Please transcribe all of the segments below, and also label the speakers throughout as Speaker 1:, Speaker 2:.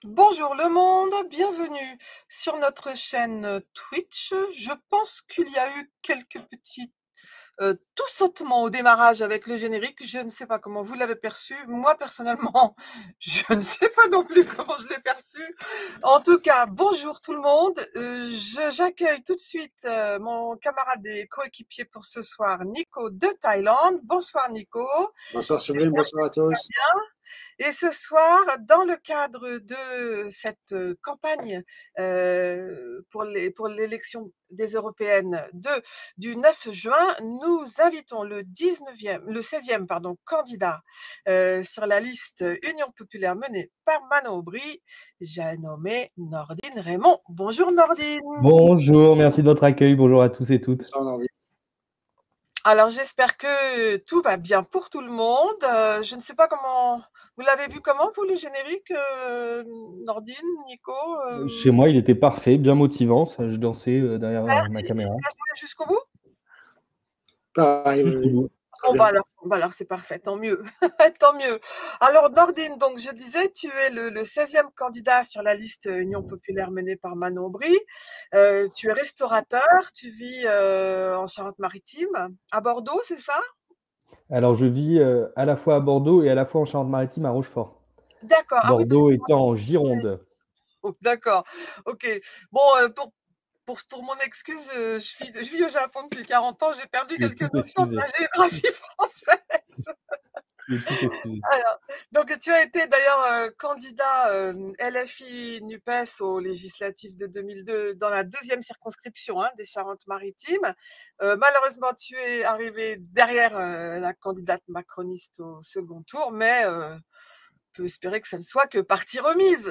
Speaker 1: Bonjour le monde, bienvenue sur notre chaîne Twitch. Je pense qu'il y a eu quelques petits tout sautements au démarrage avec le générique. Je ne sais pas comment vous l'avez perçu. Moi, personnellement, je ne sais pas non plus comment je l'ai perçu. En tout cas, bonjour tout le monde. J'accueille tout de suite mon camarade et coéquipier pour ce soir, Nico de Thaïlande. Bonsoir Nico.
Speaker 2: Bonsoir Sublime, bonsoir à tous.
Speaker 1: Et ce soir, dans le cadre de cette campagne pour l'élection des européennes du 9 juin, nous invitons le 16e pardon, candidat sur la liste Union populaire menée par Manon Aubry. J'ai nommé Nordine Raymond. Bonjour Nordine.
Speaker 3: Bonjour, merci de votre accueil. Bonjour à tous et toutes.
Speaker 2: Bonsoir Nordine.
Speaker 1: Alors j'espère que tout va bien pour tout le monde. Je ne sais pas comment vous l'avez vu comment vous le générique, Nordine, Nico.
Speaker 3: Chez moi, il était parfait, bien motivant. Je dansais derrière
Speaker 1: Super,
Speaker 3: ma
Speaker 1: il
Speaker 3: caméra.
Speaker 1: a joué jusqu'au bout.
Speaker 2: Pareil,
Speaker 3: Jusqu'au
Speaker 2: oui.
Speaker 3: bout.
Speaker 2: Très
Speaker 1: Bon
Speaker 2: bien.
Speaker 1: bah alors c'est parfait, tant mieux, tant mieux. Alors Nordine, donc je disais, tu es le 16e candidat sur la liste Union populaire menée par Manon Aubry. Tu es restaurateur, tu vis en Charente-Maritime, à Bordeaux, c'est ça?
Speaker 3: Alors, je vis à la fois à Bordeaux et à la fois en Charente-Maritime, à Rochefort.
Speaker 1: D'accord. Ah oui, parce que
Speaker 3: Bordeaux étant en Gironde.
Speaker 1: oh, d'accord. Ok. Bon, pour mon excuse, je vis au Japon depuis 40 ans, j'ai perdu
Speaker 3: Tu es
Speaker 1: quelques
Speaker 3: tout
Speaker 1: notions de
Speaker 3: excusé.
Speaker 1: la géographie française.
Speaker 3: Tu es tout excusé.
Speaker 1: Alors, donc, tu as été d'ailleurs candidat LFI-NUPES aux législatives de 2002 dans la deuxième circonscription des Charentes-Maritimes. Malheureusement, tu es arrivé derrière la candidate macroniste au second tour, mais peut espérer que ça ne soit que partie remise.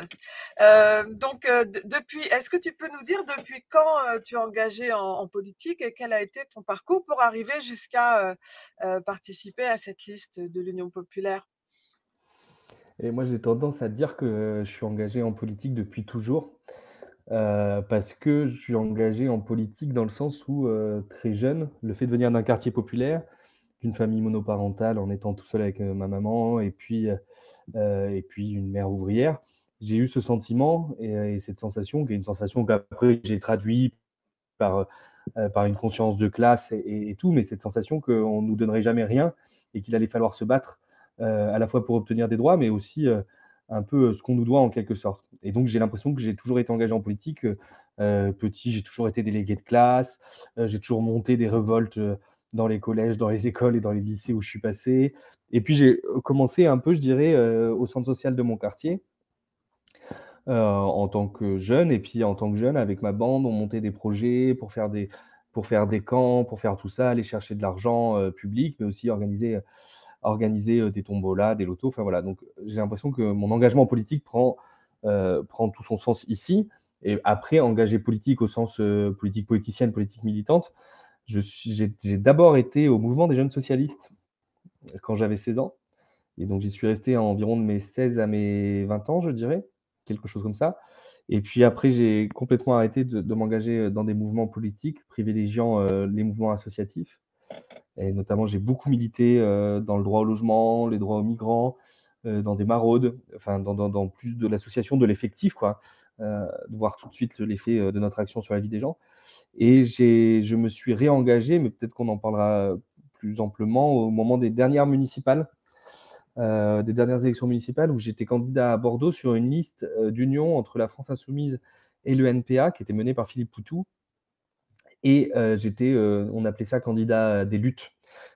Speaker 1: Depuis, est-ce que tu peux nous dire depuis quand tu es engagé en politique et quel a été ton parcours pour arriver jusqu'à participer à cette liste de l'Union populaire?
Speaker 3: Et moi, j'ai tendance à dire que je suis engagé en politique depuis toujours. Parce que je suis engagé en politique dans le sens où, très jeune, le fait de venir d'un quartier populaire, d'une famille monoparentale en étant tout seul avec, ma maman et puis une mère ouvrière. J'ai eu ce sentiment et cette sensation qui est une sensation qu'après j'ai traduit par, par une conscience de classe et tout, mais cette sensation qu'on ne nous donnerait jamais rien et qu'il allait falloir se battre, à la fois pour obtenir des droits, mais aussi, un peu, ce qu'on nous doit en quelque sorte. Et donc j'ai l'impression que j'ai toujours été engagé en politique, petit, j'ai toujours été délégué de classe, j'ai toujours monté des révoltes, dans les collèges, dans les écoles et dans les lycées où je suis passé. Et puis j'ai, commencé un peu, je dirais, au centre social de mon quartier, en tant que jeune et puis en tant que jeune avec ma bande, on montait des projets pour faire des camps, pour faire tout ça, aller chercher de l'argent, public, mais aussi organiser, des tombolas, des lotos, enfin voilà. Donc j'ai l'impression que mon engagement politique prend tout son sens ici. Et après engagé politique au sens, politique politicienne, politique militante, j'ai d'abord été au mouvement des jeunes socialistes quand j'avais 16 ans et donc j'y suis resté environ de mes 16 à mes 20 ans, je dirais, quelque chose comme ça. Et puis après, j'ai complètement arrêté de m'engager, dans des mouvements politiques, privilégiant, les mouvements associatifs. Et notamment, j'ai beaucoup milité, dans le droit au logement, les droits aux migrants, dans des maraudes, enfin dans plus de l'association, de l'effectif quoi, de voir tout de suite l'effet, de notre action sur la vie des gens. Et je me suis réengagé, mais peut-être qu'on en parlera plus amplement au moment des dernières élections municipales où j'étais candidat à Bordeaux sur une liste d'union entre la France insoumise et le NPA qui était menée par Philippe Poutou. Et j'étais, on appelait ça candidat des luttes,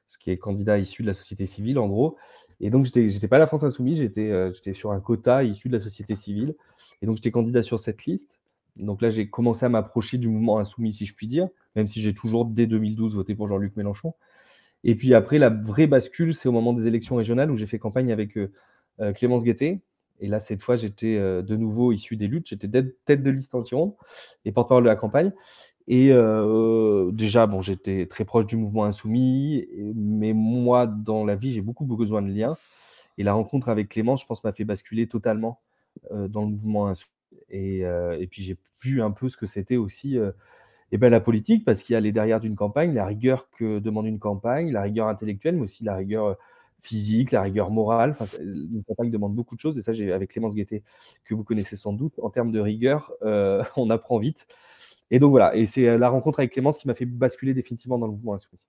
Speaker 3: ce qui est candidat issu de la société civile en gros. Et donc j'étais pas la France insoumise, j'étais sur un quota issu de la société civile. Et donc j'étais candidat sur cette liste. Donc là, j'ai commencé à m'approcher du mouvement insoumis, si je puis dire, même si j'ai toujours, dès 2012, voté pour Jean-Luc Mélenchon. Et puis après, la vraie bascule, c'est au moment des élections régionales où j'ai fait campagne avec Clémence Guettet. Et là, cette fois, j'étais de nouveau issu des luttes. J'étais tête de liste en Gironde et porte-parole de la campagne. Et déjà, bon, j'étais très proche du mouvement insoumis, mais moi, dans la vie, j'ai beaucoup besoin de liens. Et la rencontre avec Clémence, je pense, m'a fait basculer totalement dans le mouvement insoumis. Et puis, j'ai vu un peu ce que c'était aussi et ben, la politique, parce qu'il y a les derrière d'une campagne, la rigueur que demande une campagne, la rigueur intellectuelle, mais aussi la rigueur physique, la rigueur morale. Enfin, une campagne demande beaucoup de choses et ça, avec Clémence Guettet, que vous connaissez sans doute, en termes de rigueur, on apprend vite. Et donc voilà, et c'est la rencontre avec Clémence qui m'a fait basculer définitivement dans le mouvement insoumis.